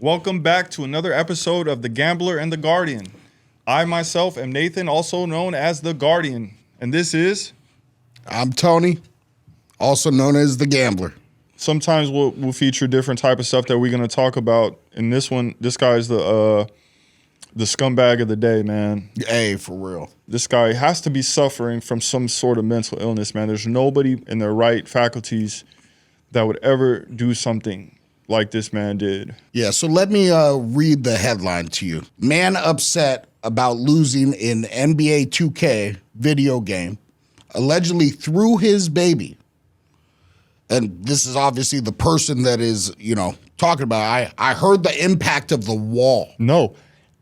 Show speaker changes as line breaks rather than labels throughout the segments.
Welcome back to another episode of The Gambler and the Guardian. I myself am Nathan, also known as The Guardian. And this is...
I'm Tony, also known as The Gambler.
Sometimes we'll feature different type of stuff that we're going to talk about. In this one, this guy's the scumbag of the day, man.
Hey, for real.
This guy has to be suffering from some sort of mental illness, man. There's nobody in their right faculties that would ever do something like this man did.
Yeah, so let me read the headline to you. Man upset about losing in NBA 2K video game, allegedly threw his baby. And this is obviously the person that is, talking about. I heard the impact of the wall.
No,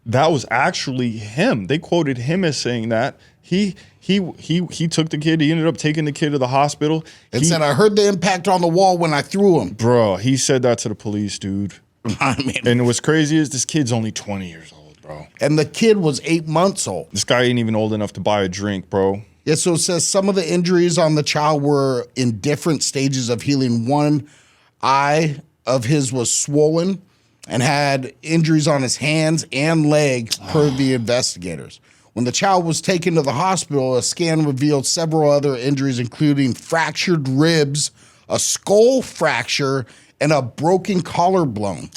that was actually him. They quoted him as saying that. He took the kid. He ended up taking the kid to the hospital.
And said, I heard the impact on the wall when I threw him.
Bro, he said that to the police, dude.
I mean,
and what's crazy is this kid's only 20 years old, bro.
And the kid was 8 months old.
This guy ain't even old enough to buy a drink, bro.
Yeah, so it says some of the injuries on the child were in different stages of healing. One eye of his was swollen and had injuries on his hands and legs, per the investigators. When the child was taken to the hospital, a scan revealed several other injuries, including fractured ribs, a skull fracture, and a broken collarbone.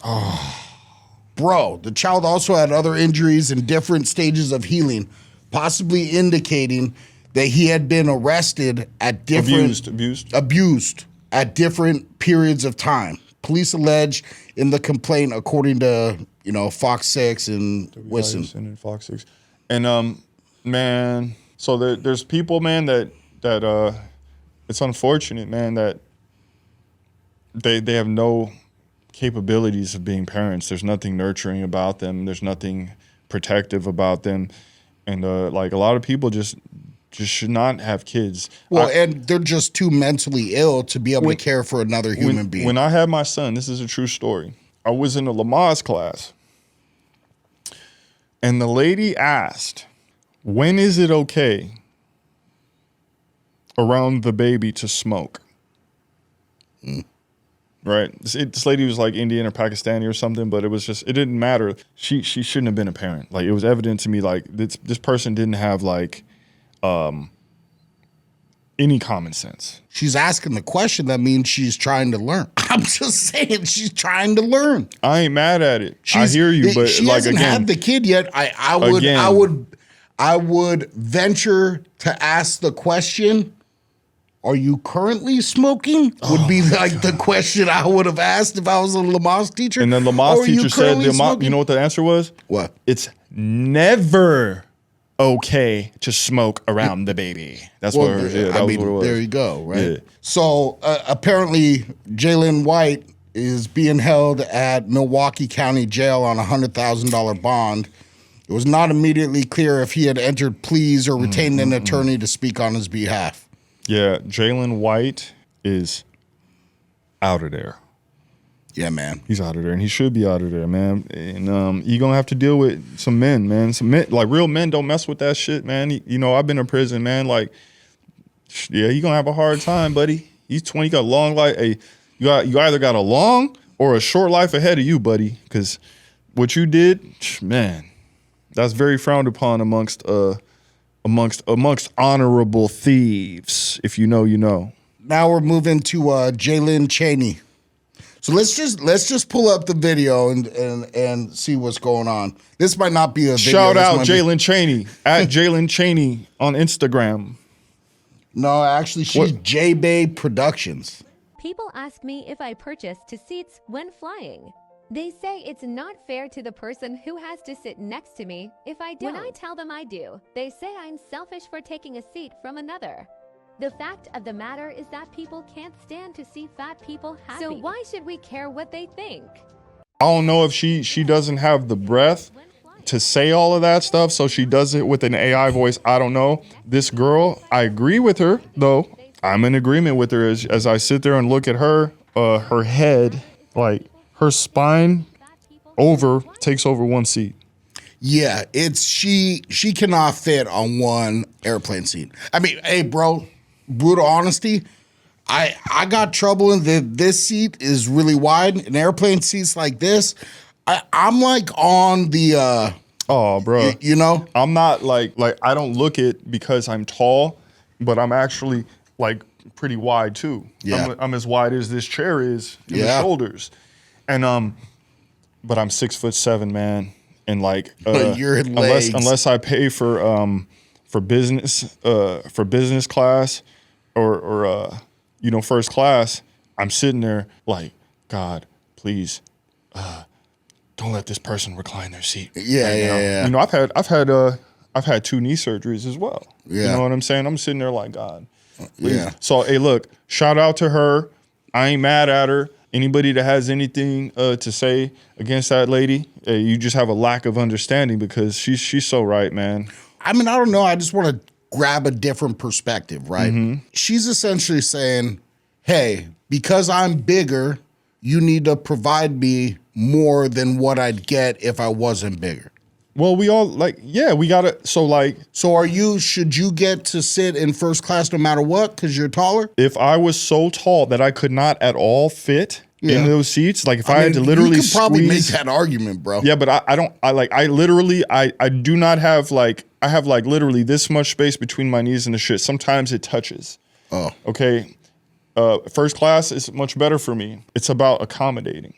Bro, the child also had other injuries in different stages of healing, possibly indicating that he had been arrested at different... Abused at different periods of time. Police allege in the complaint, according to, Fox 6 and Wisson.
And Fox 6. And, man, so there's people, man, that it's unfortunate, man, that they have no capabilities of being parents. There's nothing nurturing about them. There's nothing protective about them. And, a lot of people just should not have kids.
Well, and they're just too mentally ill to be able to care for another human being.
When I had my son, this is a true story. I was in a Lamaze class. And the lady asked, when is it okay around the baby to smoke? Right? This lady was like Indian or Pakistani or something, but it didn't matter. She shouldn't have been a parent. Like, it was evident to me, like, this person didn't have, like, any common sense.
She's asking the question. That means she's trying to learn. I'm just saying, she's trying to learn.
I ain't mad at it. I hear you, but
she hasn't had the kid yet. I would venture to ask the question, are you currently smoking? Would be like the question I would have asked if I was a Lamaze teacher.
And then Lamaze teacher said, you know what the answer was?
What?
It's never okay to smoke around the baby. That's what it was.
There you go, right?
Yeah.
So apparently Jalen White is being held at Milwaukee County Jail on a $100,000 bond. It was not immediately clear if he had entered pleas or retained an attorney to speak on his behalf.
Yeah, Jalen White is out of there.
Yeah, man.
He's out of there, and he should be out of there, man. And you're going to have to deal with some men, man. Some men, like, real men don't mess with that shit, man. I've been in prison, man. Like, yeah, you're going to have a hard time, buddy. He's 20, you got a long life. Hey, you either got a long or a short life ahead of you, buddy, because what you did, man, that's very frowned upon amongst honorable thieves. If you know, you know.
Now we're moving to Jalen Chaney. So let's just pull up the video and see what's going on. This might not be a video.
Shout out Jalen Chaney at Jalen Chaney on Instagram.
No, actually, she's J-Bay Productions.
People ask me if I purchase seats when flying. They say it's not fair to the person who has to sit next to me if I don't. When I tell them I do, they say I'm selfish for taking a seat from another. The fact of the matter is that people can't stand to see fat people happy. So why should we care what they think?
I don't know if she doesn't have the breath to say all of that stuff, so she does it with an AI voice. I don't know. This girl, I agree with her, though. I'm in agreement with her as I sit there and look at her head, like her spine takes over one seat.
Yeah, she cannot fit on one airplane seat. I mean, hey, bro, brutal honesty. I got trouble in this seat is really wide. In airplane seats like this, I'm like on the
Oh, bro.
you know?
I'm not like I don't look it because I'm tall, but I'm actually like pretty wide too.
Yeah.
I'm as wide as this chair is in the shoulders. And but I'm 6'7", man. And like
Your legs.
unless I pay for business class or you know, first class, I'm sitting there like, God, please, don't let this person recline their seat.
Yeah.
You know, I've had 2 knee surgeries as well.
Yeah.
You know what I'm saying? I'm sitting there like, God, please.
Yeah.
So hey, look, shout out to her. I ain't mad at her. Anybody that has anything to say against that lady, you just have a lack of understanding because she's so right, man.
I mean, I don't know. I just want to grab a different perspective, right? She's essentially saying, hey, because I'm bigger, you need to provide me more than what I'd get if I wasn't bigger.
Well, we all like, yeah, we gotta. So
should you get to sit in first class no matter what because you're taller?
if I was so tall that I could not at all fit in those seats, like if I had to
mean,
literally
you could probably make
squeeze,
that argument, bro.
yeah, but I do not have I have like literally this much space between my knees and the shit. Sometimes it touches.
Oh.
Okay. First class is much better for me. It's about accommodating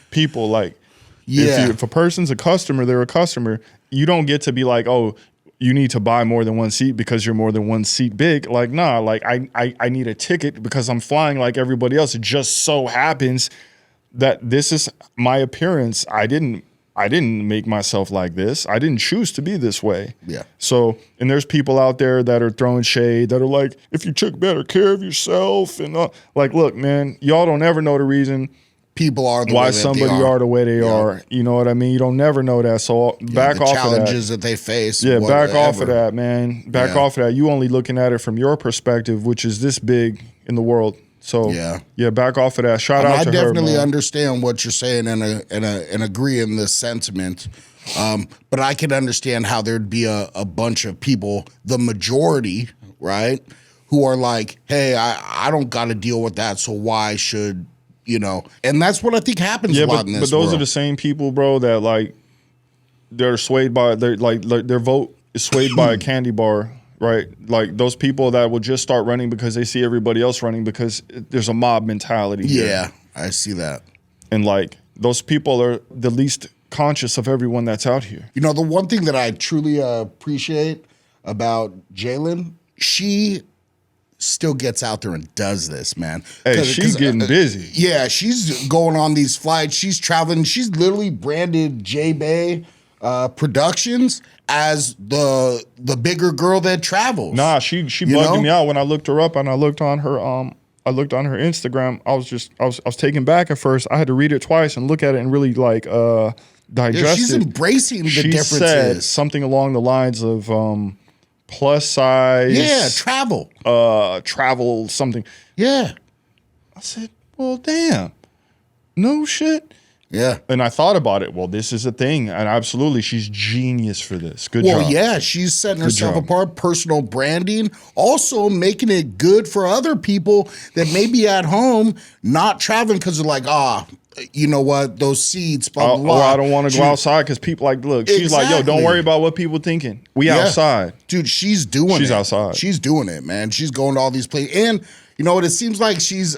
people. Like, if a person's a customer, they're a customer. You don't get to be like, oh, you need to buy more than one seat because you're more than one seat big. Like, nah, like I need a ticket because I'm flying like everybody else. It just so happens that this is my appearance. I didn't make myself like this. I didn't choose to be this way.
Yeah.
So, and there's people out there that are throwing shade that are like, if you took better care of yourself and like, look, man, y'all don't ever know the reason
people are the
why
way that
somebody
they
are the way they are. You know what I mean? You don't never know that. So back
the
off of that.
challenges that they face.
Yeah,
whatever.
back off of that, man. Back off of that. You only looking at it from your perspective, which is this big in the world. So yeah, back off of that. Shout out to her.
I definitely
man.
understand what you're saying and agree in this sentiment. But I can understand how there'd be a bunch of people, the majority, right, who are like, hey, I don't got to deal with that, so why should, you know? And that's what I think happens a lot in this
but those
world.
are the same people, bro, that like they're swayed by their vote is swayed by a candy bar. Right, like those people that will just start running because they see everybody else running because there's a mob mentality.
Yeah, I see that.
And like those people are the least conscious of everyone that's out here.
You know, the one thing that I truly appreciate about Jalen, she still gets out there and does this, man.
Hey, she's getting busy.
Yeah, she's going on these flights. She's traveling. She's literally branded J-Bay Productions as the bigger girl that travels.
Nah, she bugged me out when I looked her up and I looked on her Instagram. I was taken back at first. I had to read it twice and look at it and really like digest it.
She's embracing the differences.
She said something along the lines of plus size.
Yeah,
travel something.
Yeah.
I said, well, damn. No shit.
Yeah.
And I thought about it. Well, this is a thing. And absolutely, she's genius for this. Good job.
Well, yeah, she's setting herself apart, personal branding, also making it good for other people that may be at home not traveling because they're like, you know what, those seats, blah, blah, blah.
Or I don't want to go outside because people like, look, she's like, yo, don't worry about what people thinking. We outside.
Dude, she's doing it.
She's outside.
She's doing it, man. She's going to all these places. And you know what? It seems like she's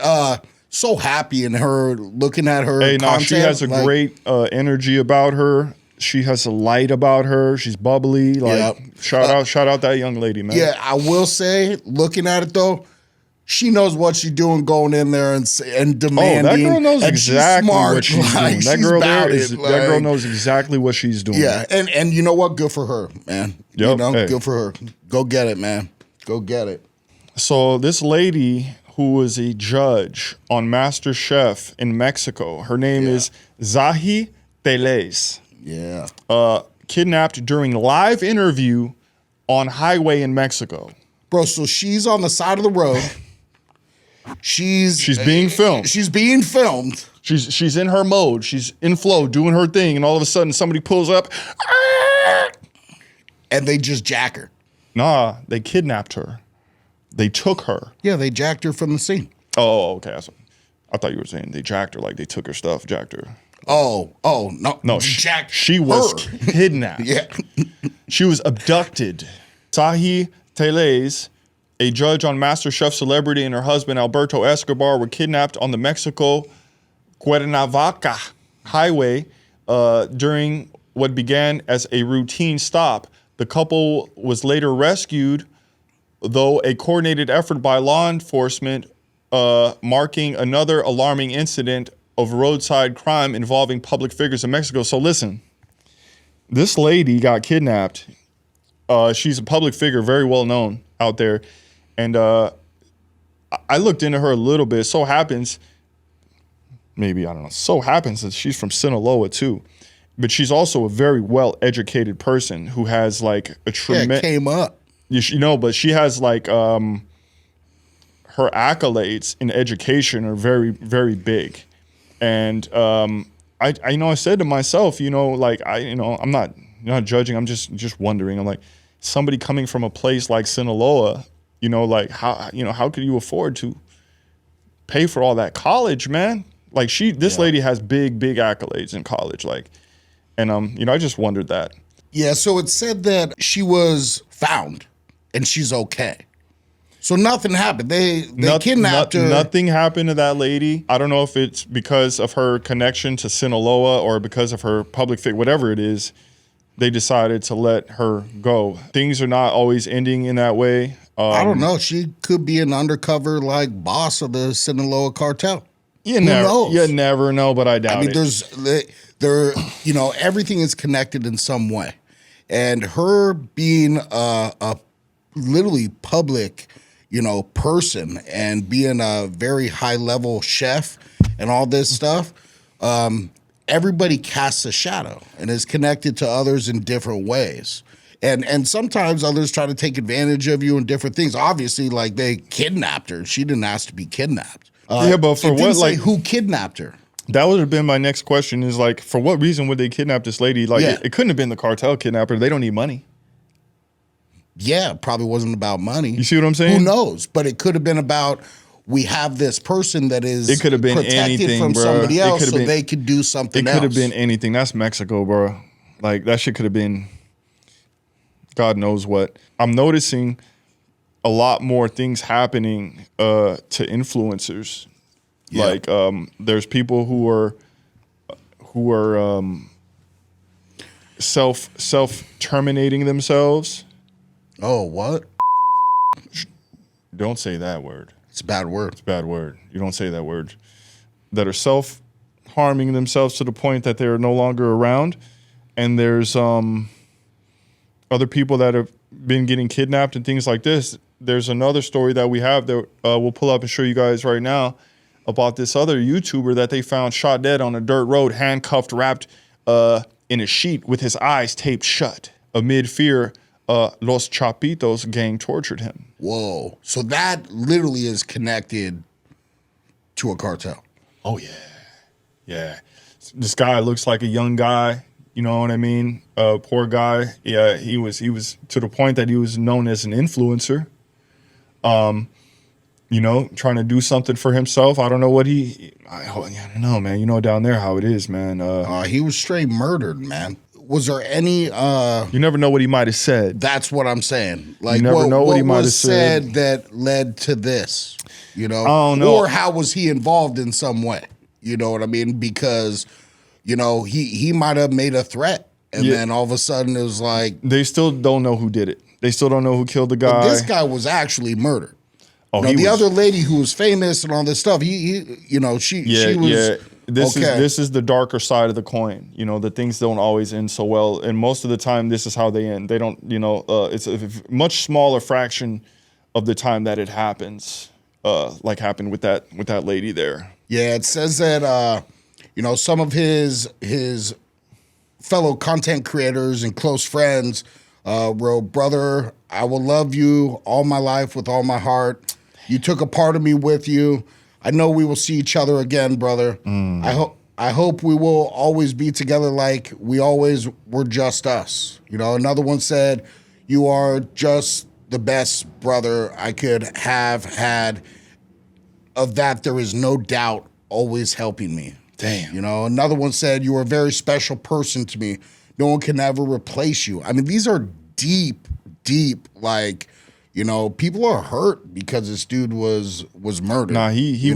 so happy in her, looking at her content.
She has a great energy about her. She has a light about her. She's bubbly. Like shout out that young lady, man.
Yeah, I will say, looking at it though, she knows what she's doing going in there and demanding.
Oh, that girl knows
and
exactly what she's doing.
That
girl knows exactly what she's doing.
Yeah, and you know what? Good for her, man.
Yep.
You know, good for her. Go get it, man. Go get it.
So this lady who was a judge on MasterChef in Mexico, her name is Zahi Teles.
Yeah.
Kidnapped during live interview on highway in Mexico.
Bro, so she's on the side of the road. She's
being filmed.
She's being filmed.
She's in her mode. She's in flow, doing her thing, and all of a sudden somebody pulls up.
And they just jack her.
Nah, they kidnapped her. They took her.
Yeah, they jacked her from the scene.
Oh, okay. I thought you were saying they jacked her, like they took her stuff, jacked her.
No.
No,
Jack.
she was
her.
kidnapped.
Yeah.
She was abducted. Sahi Teles, a judge on MasterChef Celebrity, and her husband Alberto Escobar were kidnapped on the Mexico-Cuernavaca highway during what began as a routine stop. The couple was later rescued, though a coordinated effort by law enforcement marking another alarming incident of roadside crime involving public figures in Mexico. So listen, this lady got kidnapped. She's a public figure, very well known out there. And I looked into her a little bit. So happens that she's from Sinaloa too. But she's also a very well-educated person who has like a tremendous...
Yeah, came up.
You know, but she has like... her accolades in education are very, very big. And I said to myself, I'm not judging. I'm just wondering. I'm like, somebody coming from a place like Sinaloa, how could you afford to pay for all that college, man? Like this lady has big accolades in college. I just wondered that.
Yeah. So it said that she was found and she's okay. So nothing happened. They kidnapped her.
Nothing happened to that lady. I don't know if it's because of her connection to Sinaloa or because of her public figure, whatever it is, they decided to let her go. Things are not always ending in that way.
I don't know. She could be an undercover boss of the Sinaloa cartel.
You never know, but I doubt it.
Everything is connected in some way. And her being a literally public person and being a very high level chef and all this stuff, everybody casts a shadow and is connected to others in different ways. And sometimes others try to take advantage of you in different things. Obviously, they kidnapped her. She didn't ask to be kidnapped.
But for what?
Who kidnapped her?
That would have been my next question is for what reason would they kidnap this lady? It couldn't have been the cartel kidnapper. They don't need money.
Yeah, it probably wasn't about money.
You see what I'm saying?
Who knows? But it could have been about we have this person that is
it could have been
protected
anything,
from
bro.
somebody else so they could do something else.
It could have been anything. That's Mexico, bro. That shit could have been God knows what. I'm noticing a lot more things happening to influencers. Yeah. There's people who are self-terminating themselves.
Oh, what?
Don't say that word.
It's a bad word.
It's a bad word. You don't say that word. That are self-harming themselves to the point that they're no longer around. And there's other people that have been getting kidnapped and things like this. There's another story that we have that we'll pull up and show you guys right now about this other YouTuber that they found shot dead on a dirt road, handcuffed, wrapped in a sheet with his eyes taped shut. Amid fear, Los Chapitos gang tortured him.
Whoa. So that literally is connected to a cartel.
Oh, yeah. Yeah. This guy looks like a young guy. You know what I mean? Poor guy. Yeah, he was to the point that he was known as an influencer. Trying to do something for himself. I don't know what I don't know, man. You know down there how it is, man.
He was straight murdered, man. Was there any...
you never know what he might have said.
That's what I'm saying.
You never know what he might have said
that led to this,
I don't know.
Or how was he involved in some way? You know what I mean? Because, he might have made a threat. And then all of a sudden it was like...
They still don't know who did it. They still don't know who killed the guy.
But this guy was actually murdered.
Oh,
the other lady who was famous and all this stuff, she was...
Yeah. This is the darker side of the coin. The things don't always end so well. And most of the time, this is how they end. They don't, it's a much smaller fraction of the time that it happens, like happened with that lady there.
Yeah, it says that, some of his fellow content creators and close friends wrote, "Brother, I will love you all my life with all my heart. You took a part of me with you. I know we will see each other again, brother. I hope we will always be together like we always were, just us." Another one said, "You are just the best brother I could have had. Of that, there is no doubt, always helping me."
Damn.
You know, another one said, "You are a very special person to me. No one can ever replace you." I mean, these are deep, deep, like, you know, people are hurt because this dude was murdered.
Nah, he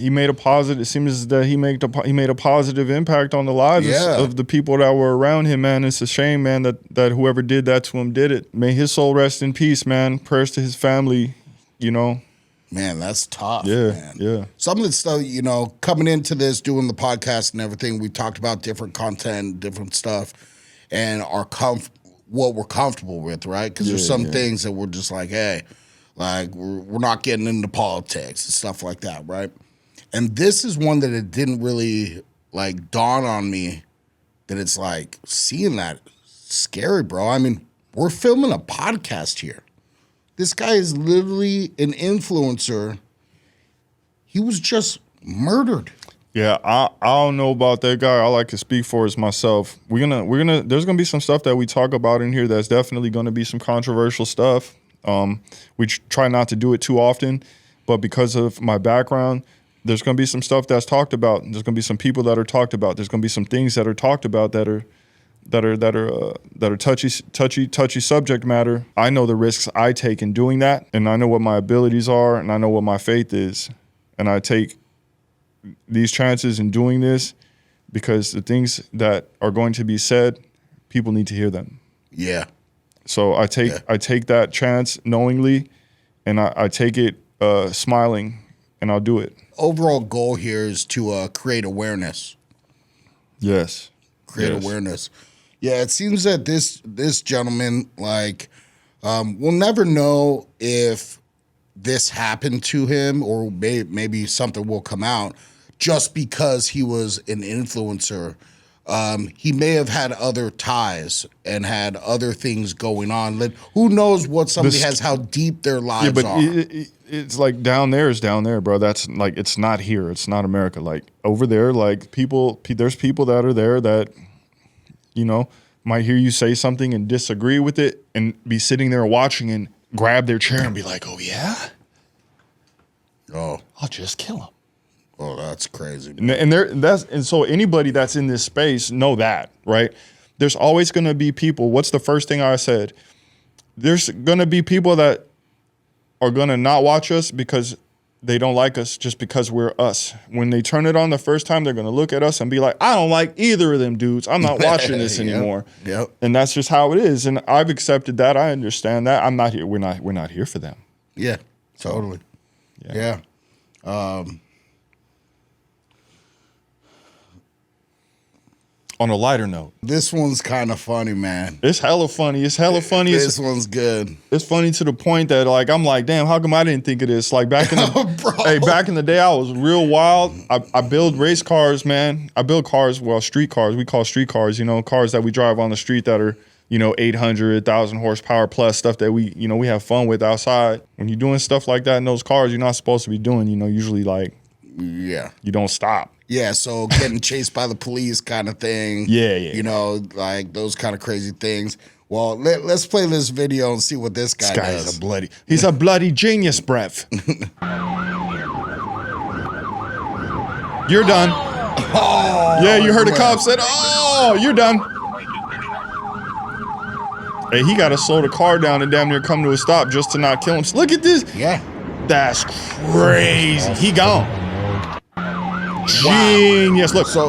made a positive. It seems that he made a positive impact on the lives of the people that were around him, man. It's a shame, man, that whoever did that to him did it. May his soul rest in peace, man. Prayers to his family, you know.
Man, that's tough.
Yeah,
man.
yeah.
Some of the stuff, you know, coming into this, doing the podcast and everything, we talked about different content, different stuff, and what we're comfortable with, right? Because there's some things that we're just like, hey, like we're not getting into politics and stuff like that, right? And this is one that it didn't really like dawn on me that it's like seeing that scary, bro. I mean, we're filming a podcast here. This guy is literally an influencer. He was just murdered.
Yeah, I don't know about that guy. All I can speak for is myself. We're gonna there's gonna be some stuff that we talk about in here that's definitely gonna be some controversial stuff. We try not to do it too often, but because of my background, there's gonna be some stuff that's talked about. There's gonna be some people that are talked about. There's gonna be some things that are talked about that are touchy subject matter. I know the risks I take in doing that, and I know what my abilities are, and I know what my faith is, and I take these chances in doing this because the things that are going to be said, people need to hear them.
Yeah.
So I take that chance knowingly, and I take it smiling, and I'll do it.
Overall goal here is to create awareness.
Yes.
Create awareness. Yeah, it seems that this gentleman, like, we'll never know if this happened to him or maybe something will come out just because he was an influencer. He may have had other ties and had other things going on. Who knows what somebody has, how deep their lives are.
It's like down there is down there, bro. That's like, it's not here. It's not America. Like over there, like there's people that are there that, you know, might hear you say something and disagree with it and be sitting there watching and grab their chair and be like, oh, yeah?
Oh.
I'll just kill him.
Oh, that's crazy.
And so anybody that's in this space know that, right? There's always going to be people. What's the first thing I said? There's going to be people that are going to not watch us because they don't like us just because we're us. When they turn it on the first time, they're going to look at us and be like, I don't like either of them dudes. I'm not watching this anymore.
Yep.
And that's just how it is. And I've accepted that. I understand that. I'm not here. We're not here for them.
Yeah, totally. Yeah.
On a lighter note,
this one's kind of funny, man.
It's hella funny. This
one's good.
It's funny to the point that like I'm like, damn, how come I didn't think of this? Like back in back in the day, I was real wild. I build race cars, man. I build cars, well, street cars. We call street cars, you know, cars that we drive on the street that are, you know, 800, 1,000 horsepower plus, stuff that we have fun with outside. When you're doing stuff like that in those cars, you're not supposed to be doing, you know, usually like,
yeah,
you don't stop.
Yeah, so getting chased by the police kind of thing.
Yeah.
You know, like those kind of crazy things. Well, let's play this video and see what this guy does.
He's a bloody genius, Brev. You're done.
Oh,
yeah, you heard the cop said, oh, you're done. Hey, he got to slow the car down and damn near come to a stop just to not kill him. Look at this.
Yeah.
That's crazy. He gone. Genius. Look.
So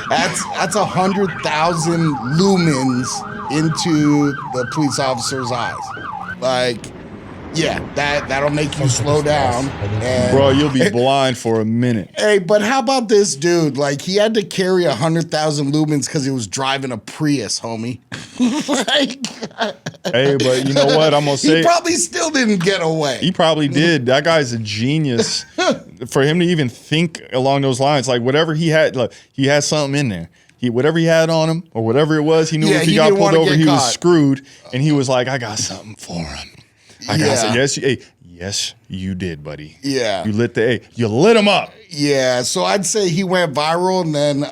that's that's 100,000 lumens into the police officer's eyes. Like, yeah, that'll make you slow down. And,
bro, you'll be blind for a minute.
Hey, but how about this dude? Like, he had to carry 100,000 lumens because he was driving a Prius, homie. Like,
hey, but you know what? I'm gonna say
he probably still didn't get away.
He probably did. That guy's a genius. For him to even think along those lines, like whatever he had, like he had something in there. Whatever he had on him or whatever it was, he knew if he got pulled over, he was screwed. And he was like, I got something for him. Yes, you did, buddy.
Yeah.
You lit him up.
Yeah, so I'd say he went viral, and then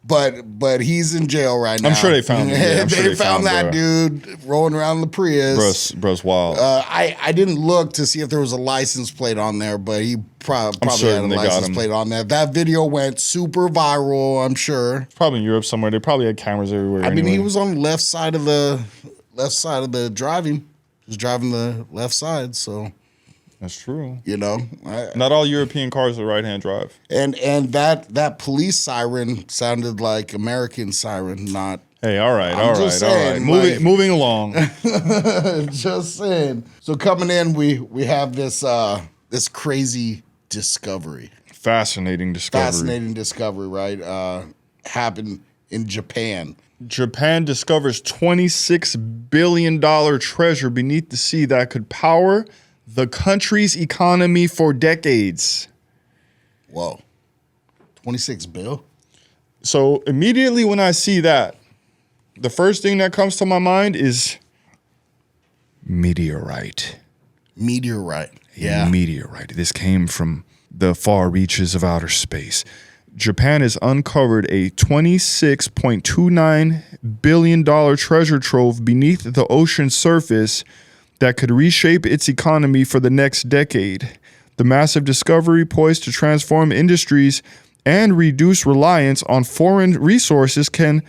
But he's in jail right now.
I'm sure they found him. Yeah, I'm sure
they found that
bro.
dude rolling around the Prius.
Bro's wild.
I didn't look to see if there was a license plate on there, but he probably had a license plate on there. That video went super viral, I'm sure.
Probably in Europe somewhere. They probably had cameras everywhere.
I mean, he was on the left side of the driving. He was driving the left side, so
that's true.
You know,
not all European cars are right-hand drive.
And that police siren sounded like American siren, not.
Hey, all right. Moving along.
Just saying. So coming in, we have this this crazy discovery.
Fascinating discovery,
right? Happened in Japan.
Japan discovers $26 billion treasure beneath the sea that could power the country's economy for decades.
Whoa. 26 bill?
So immediately when I see that, the first thing that comes to my mind is meteorite.
Yeah.
Meteorite. This came from the far reaches of outer space. Japan has uncovered a $26.29 billion treasure trove beneath the ocean surface that could reshape its economy for the next decade. The massive discovery, poised to transform industries and reduce reliance on foreign resources, can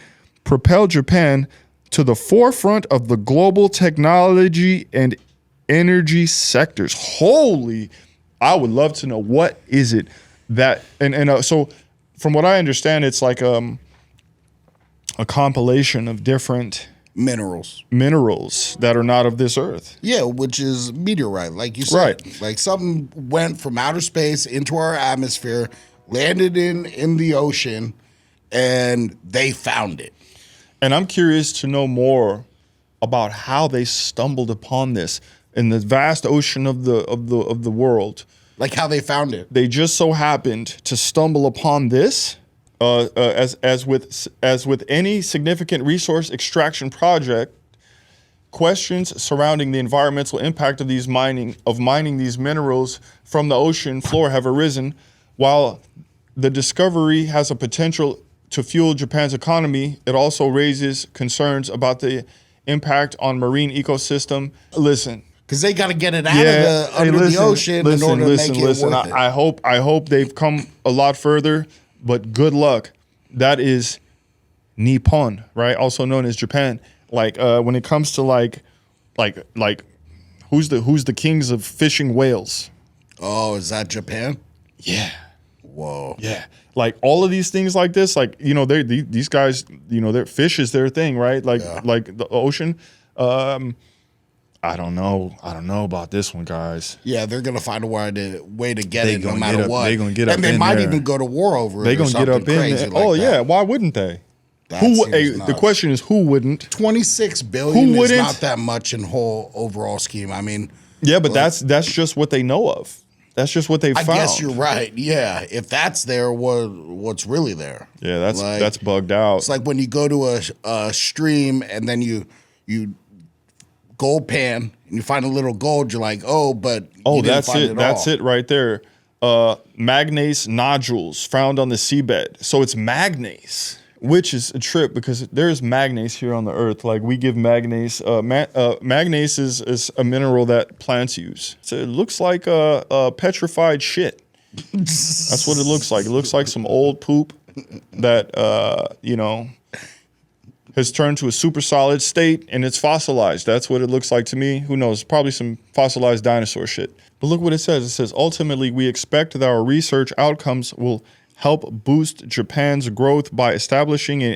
propel Japan to the forefront of the global technology and energy sectors. Holy, I would love to know, what is it that, so from what I understand, it's like a compilation of different
minerals
that are not of this earth.
Yeah, which is meteorite, like you said.
Right.
Like something went from outer space into our atmosphere, landed in the ocean, and they found it.
And I'm curious to know more about how they stumbled upon this in the vast ocean of the world.
Like how they found it.
They just so happened to stumble upon this. As with any significant resource extraction project, questions surrounding the environmental impact of mining these minerals from the ocean floor have arisen. While the discovery has a potential to fuel Japan's economy, it also raises concerns about the impact on marine ecosystem. Listen,
because they got to get it out of the ocean in order to make it worth it.
I hope they've come a lot further. But good luck. That is Nippon, right? Also known as Japan. Like when it comes to like who's the kings of fishing whales?
Oh, is that Japan?
Yeah.
Whoa.
Yeah. Like all of these things like this, like these guys, their fish is their thing, right? Like the ocean. I don't know about this one, guys.
Yeah, they're gonna find a way to get it no matter what.
They're gonna get up in there.
And they might even go to war over it.
They're gonna get up in there. Oh yeah, why wouldn't they? The question is, who wouldn't?
26 billion is not that much in whole overall scheme. I mean,
yeah, but that's just what they know of. That's just what they found. I
guess you're right. Yeah, if that's there, what's really there?
Yeah, that's bugged out.
It's like when you go to a stream and then you gold pan and you find a little gold, you're like,
that's it. That's it right there. Manganese nodules found on the seabed. So it's manganese, which is a trip because there's manganese here on the earth. Like we give manganese. Manganese is a mineral that plants use. So it looks like a petrified shit. That's what it looks like. It looks like some old poop that has turned to a super solid state and it's fossilized. That's what it looks like to me. Who knows? Probably some fossilized dinosaur shit. But look what it says. It says, ultimately, we expect that our research outcomes will help boost Japan's growth by establishing a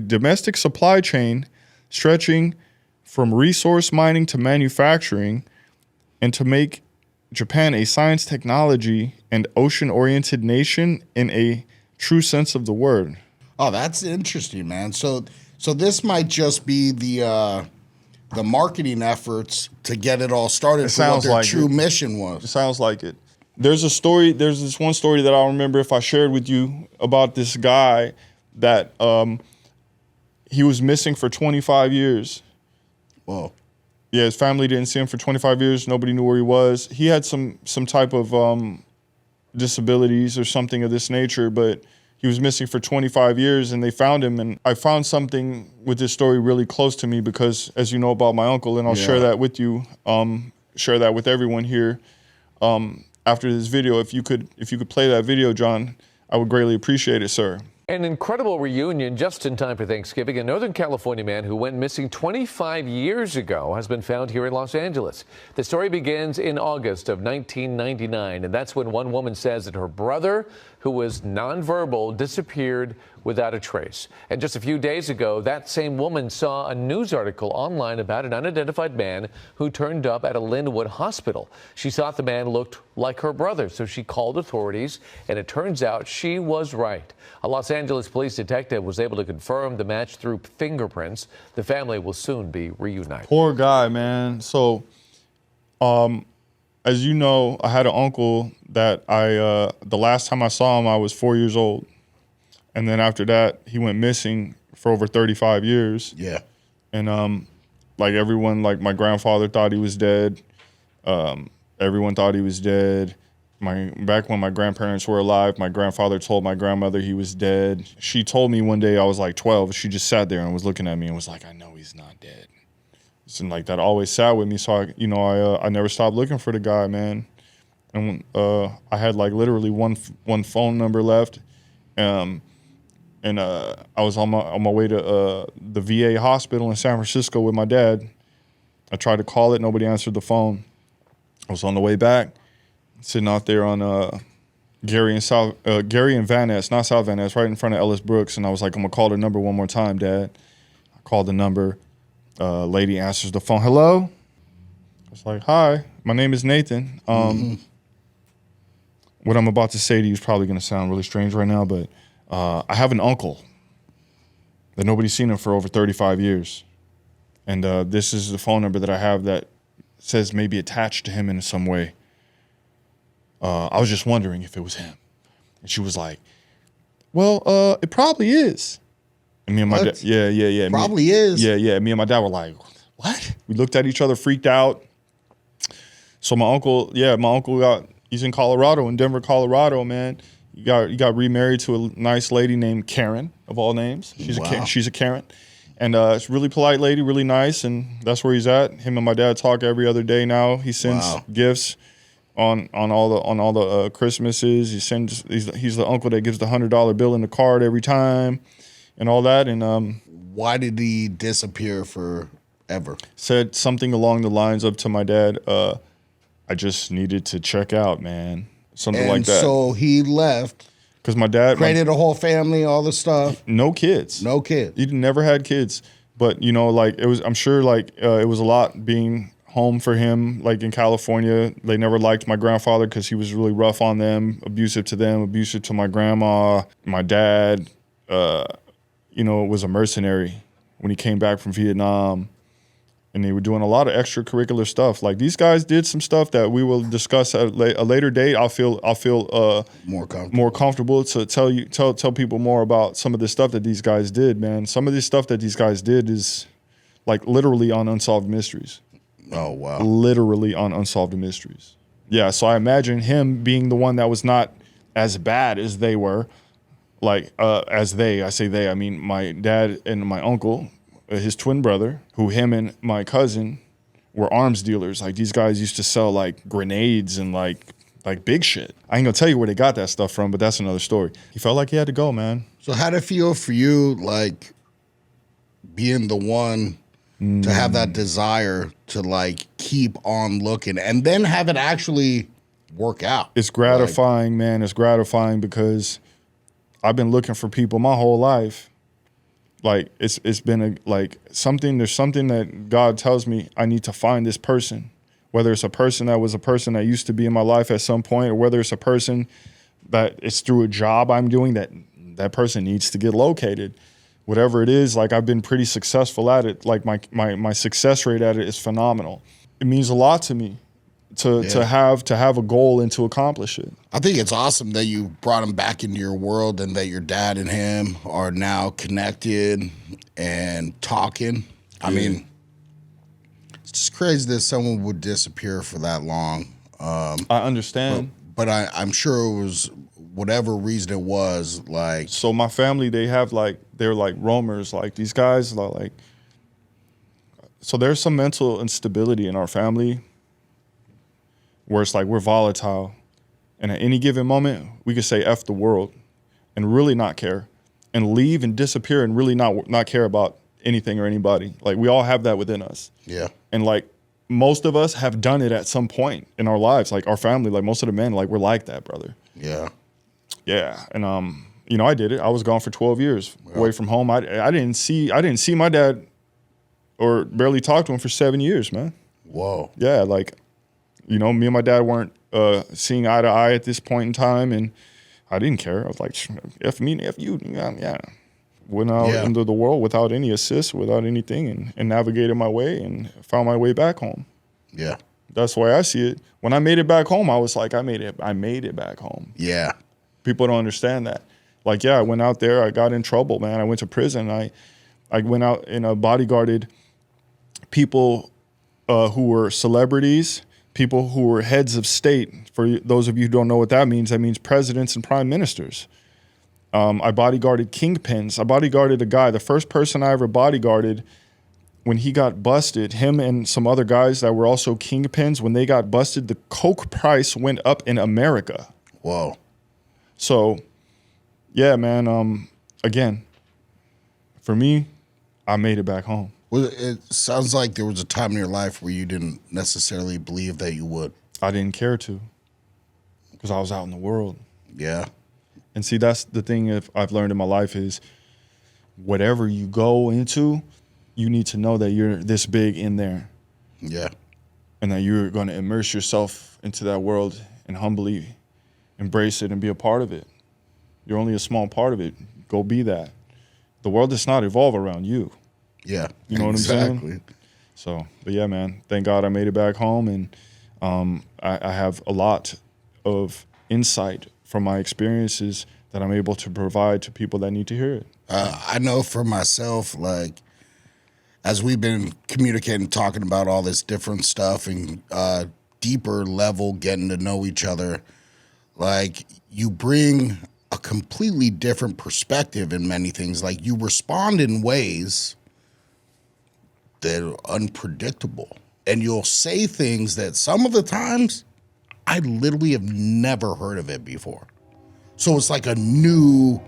domestic supply chain stretching from resource mining to manufacturing, and to make Japan a science, technology, and ocean-oriented nation in a true sense of the word.
Oh, that's interesting, man. So this might just be the marketing efforts to get it all started for what their true mission was.
It sounds like it. There's this one story that I'll remember if I shared with you about this guy that he was missing for 25 years.
Whoa.
Yeah, his family didn't see him for 25 years. Nobody knew where he was. He had some type of disabilities or something of this nature, but he was missing for 25 years, and they found him. And I found something with this story really close to me because, as you know about my uncle, and I'll share that with you, share that with everyone here. After this video, if you could play that video, John, I would greatly appreciate it, sir.
An incredible reunion just in time for Thanksgiving. A Northern California man who went missing 25 years ago has been found here in Los Angeles. The story begins in August of 1999, and that's when one woman says that her brother, who was nonverbal, disappeared without a trace. And just a few days ago, that same woman saw a news article online about an unidentified man who turned up at a Linwood hospital. She thought the man looked like her brother, so she called authorities, and it turns out she was right. A Los Angeles police detective was able to confirm the match through fingerprints. The family will soon be reunited.
Poor guy, man. So, as you know, I had an uncle that the last time I saw him, I was 4 years old. And then after that, he went missing for over 35 years.
Yeah.
And like everyone, like my grandfather thought he was dead. Everyone thought he was dead. Back when my grandparents were alive, my grandfather told my grandmother he was dead. She told me one day I was like 12. She just sat there and was looking at me and was like, I know he's not dead. And like that always sat with me. So I never stopped looking for the guy, man. And I had like literally one phone number left. And I was on my way to the VA hospital in San Francisco with my dad. I tried to call it, nobody answered the phone. I was on the way back, sitting out there on Gary and Van Ness, not South Van Ness, right in front of Ellis Brooks, and I was like, I'm gonna call the number one more time, Dad. I called the number. Lady answers the phone. Hello? I was like, hi, my name is Nathan. What I'm about to say to you is probably gonna sound really strange right now, but I have an uncle that nobody's seen him for over 35 years. And this is the phone number that I have that says maybe attached to him in some way. I was just wondering if it was him. And she was like, well, it probably is. And me and my dad, yeah.
Probably is.
Yeah. Me and my dad were like, what? We looked at each other, freaked out. So my uncle he's in Colorado, in Denver, Colorado, man. He got remarried to a nice lady named Karen, of all names. She's a Karen. And it's a really polite lady, really nice, and that's where he's at. Him and my dad talk every other day now. He sends gifts on all the Christmases. He's the uncle that gives the $100 bill in the card every time, and all that. And
why did he disappear forever?
Said something along the lines of to my dad, I just needed to check out, man. Something like that.
And so he left.
Because my dad
created a whole family, all the stuff.
No kids. He never had kids. But like it was, I'm sure like it was a lot being home for him, like in California. They never liked my grandfather because he was really rough on them, abusive to my grandma. My dad, was a mercenary when he came back from Vietnam. And they were doing a lot of extracurricular stuff. Like these guys did some stuff that we will discuss at a later date. I'll feel more comfortable to tell people more about some of the stuff that these guys did, man. Some of this stuff that these guys did is like literally on Unsolved Mysteries.
Oh wow!
Literally on Unsolved Mysteries. Yeah. So I imagine him being the one that was not as bad as they were. Like I say they. I mean my dad and my uncle. His twin brother, who him and my cousin were arms dealers. Like these guys used to sell like grenades and like big shit. I ain't gonna tell you where they got that stuff from, but that's another story. He felt like he had to go, man.
So how'd it feel for you, like being the one to have that desire to like keep on looking and then have it actually work out?
It's gratifying, man. It's gratifying because I've been looking for people my whole life. Like it's been there's something that God tells me I need to find this person, whether it's a person that used to be in my life at some point, or whether it's a person that it's through a job I'm doing that person needs to get located. Whatever it is, like I've been pretty successful at it. Like my success rate at it is phenomenal. It means a lot to me to have a goal and to accomplish it.
I think it's awesome that you brought him back into your world and that your dad and him are now connected and talking. I mean, it's just crazy that someone would disappear for that long.
I understand.
but I'm sure it was whatever reason it was, like.
So my family, they're like roamers, like these guys are like, so there's some mental instability in our family where it's like we're volatile. And at any given moment, we could say F the world and really not care and leave and disappear and really not care about anything or anybody. Like we all have that within us.
Yeah.
And like most of us have done it at some point in our lives. Like our family, like most of the men, like we're like that, brother.
Yeah.
Yeah. And, you know, I did it. I was gone for 12 years away from home. I didn't see my dad or barely talk to him for 7 years, man.
Whoa.
Yeah. Like, you know, me and my dad weren't seeing eye to eye at this point in time. And I didn't care. I was like, F me, F you. Yeah. Went out into the world without any assist, without anything, and navigated my way and found my way back home.
Yeah.
That's the way I see it. When I made it back home, I was like, I made it back home.
Yeah.
People don't understand that. Like, yeah, I went out there, I got in trouble, man. I went to prison. I went out and bodyguarded people who were celebrities, people who were heads of state. For those of you who don't know what that means presidents and prime ministers. I bodyguarded kingpins. I bodyguarded a guy, the first person I ever bodyguarded when he got busted, him and some other guys that were also kingpins, when they got busted, the coke price went up in America.
Whoa.
So, yeah, man, again, for me, I made it back home.
Well, it sounds like there was a time in your life where you didn't necessarily believe that you would.
I didn't care to because I was out in the world.
Yeah.
And see, that's the thing I've learned in my life is whatever you go into, you need to know that you're this big in there.
Yeah.
And that you're going to immerse yourself into that world and humbly embrace it and be a part of it. You're only a small part of it. Go be that. The world does not evolve around you.
Yeah.
You know what I'm saying? So, but yeah, man, thank God I made it back home. And I have a lot of insight from my experiences that I'm able to provide to people that need to hear it.
I know for myself, like, as we've been communicating, talking about all this different stuff and deeper level, getting to know each other, like, you bring a completely different perspective in many things. Like, you respond in ways that are unpredictable. And you'll say things that some of the times I literally have never heard of it before. So it's like a new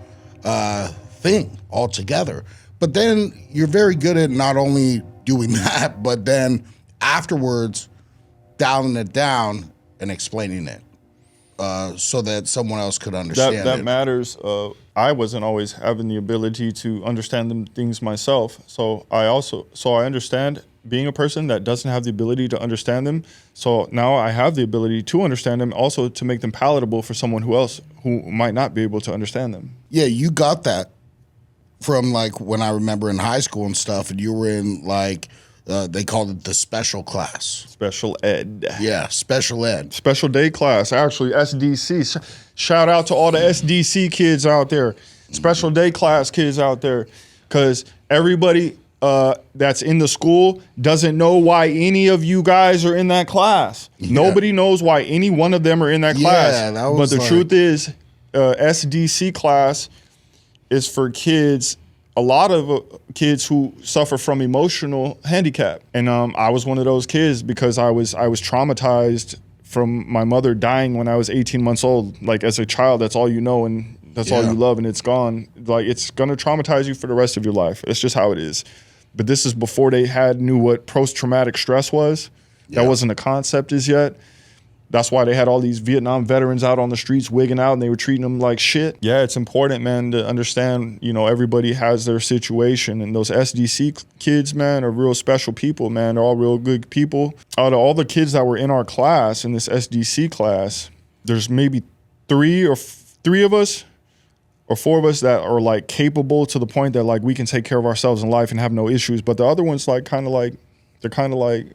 thing altogether. But then you're very good at not only doing that, but then afterwards dialing it down and explaining it so that someone else could understand
that
it.
matters. I wasn't always having the ability to understand them things myself. So I understand being a person that doesn't have the ability to understand them. So now I have the ability to understand them, also to make them palatable for someone who might not be able to understand them.
Yeah, you got that from, like, when I remember in high school and stuff, and you were in, like, they called it the special class.
Special ed.
Yeah, special ed.
Special day class, actually, SDC. Shout out to all the SDC kids out there, special day class kids out there, because everybody that's in the school doesn't know why any of you guys are in that class. Yeah. Nobody knows why any one of them are in that class.
That was
but the truth is, SDC class is for kids, a lot of kids who suffer from emotional handicap. And I was one of those kids because I was traumatized from my mother dying when I was 18 months old. Like, as a child, that's all you know and that's all you love, and it's gone. Like, it's gonna traumatize you for the rest of your life. It's just how it is. But this is before they knew what post-traumatic stress was. Yeah. That wasn't a concept as yet. That's why they had all these Vietnam veterans out on the streets wigging out and they were treating them like shit. Yeah, it's important, man, to understand, you know, everybody has their situation. And those SDC kids, man, are real special people, man. They're all real good people. Out of all the kids that were in our class, in this SDC class, there's maybe three of us or four of us that are, like, capable to the point that, like, we can take care of ourselves in life and have no issues. But the other ones, like, they're kind of like,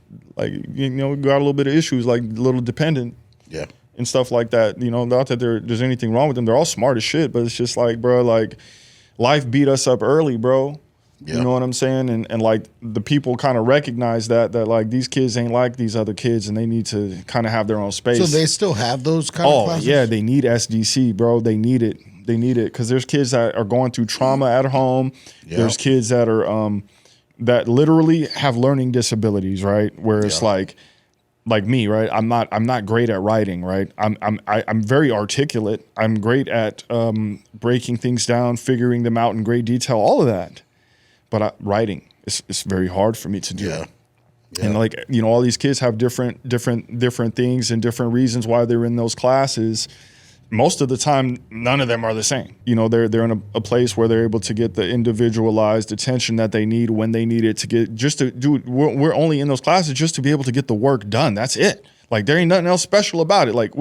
you know, got a little bit of issues, like a little dependent.
Yeah.
And stuff like that. You know, not that there's anything wrong with them. They're all smart as shit, but it's just like, bro, like, life beat us up early, bro.
Yeah.
You know what I'm saying? And like the people kind of recognize that like these kids ain't like these other kids and they need to kind of have their own space.
So they still have those kind of classes?
Yeah, they need SDC, bro. They need it. They need it because there's kids that are going through trauma at home. Yep. There's kids that are that literally have learning disabilities, right? Where it's like me, right? I'm not great at writing, right? I'm very articulate. I'm great at breaking things down, figuring them out in great detail, all of that. But writing, it's very hard for me to do.
Yeah.
And like, you know, all these kids have different things and different reasons why they're in those classes. Most of the time, none of them are the same. You know, they're in a place where they're able to get the individualized attention that they need when they need it to get, just to do, we're only in those classes just to be able to get the work done. That's it. Like there ain't nothing else special about it. Like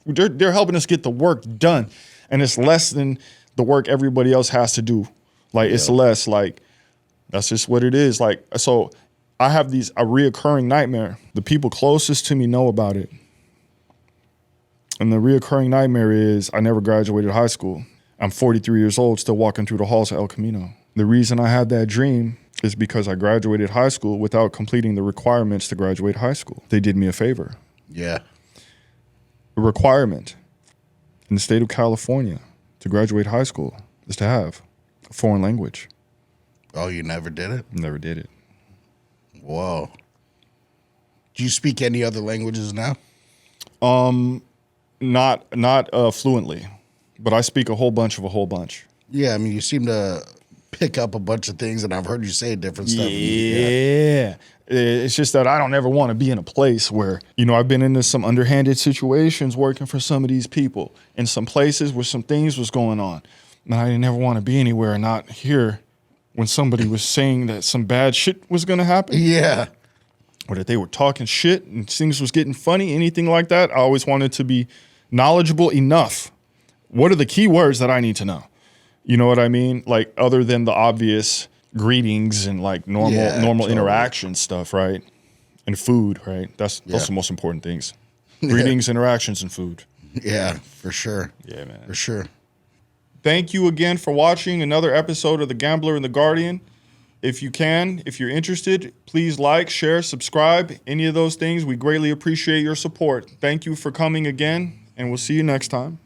they're helping us get the work done. And it's less than the work everybody else has to do. Like it's less, like that's just what it is. Like, so I have a reoccurring nightmare. The people closest to me know about it. And the reoccurring nightmare is I never graduated high school. I'm 43 years old, still walking through the halls of El Camino. The reason I had that dream is because I graduated high school without completing the requirements to graduate high school. They did me a favor.
Yeah.
A requirement in the state of California to graduate high school is to have a foreign language.
Oh, you never did it?
Never did it.
Whoa. Do you speak any other languages now?
Not fluently, but I speak a whole bunch of a whole bunch.
Yeah, I mean, you seem to pick up a bunch of things, and I've heard you say different stuff.
Yeah. It's just that I don't ever want to be in a place where, you know, I've been into some underhanded situations working for some of these people in some places where some things was going on. And I didn't ever want to be anywhere and not hear when somebody was saying that some bad shit was going to happen.
Yeah.
Or that they were talking shit and things was getting funny, anything like that. I always wanted to be knowledgeable enough. What are the key words that I need to know? You know what I mean? Like other than the obvious greetings and like normal interaction stuff, right? And food, right? Those are the most important things. Greetings, interactions, and food.
Yeah, for sure.
Yeah, man.
For sure.
Thank you again for watching another episode of The Gambler and the Guardian. If you're interested, please like, share, subscribe, any of those things. We greatly appreciate your support. Thank you for coming again, and we'll see you next time.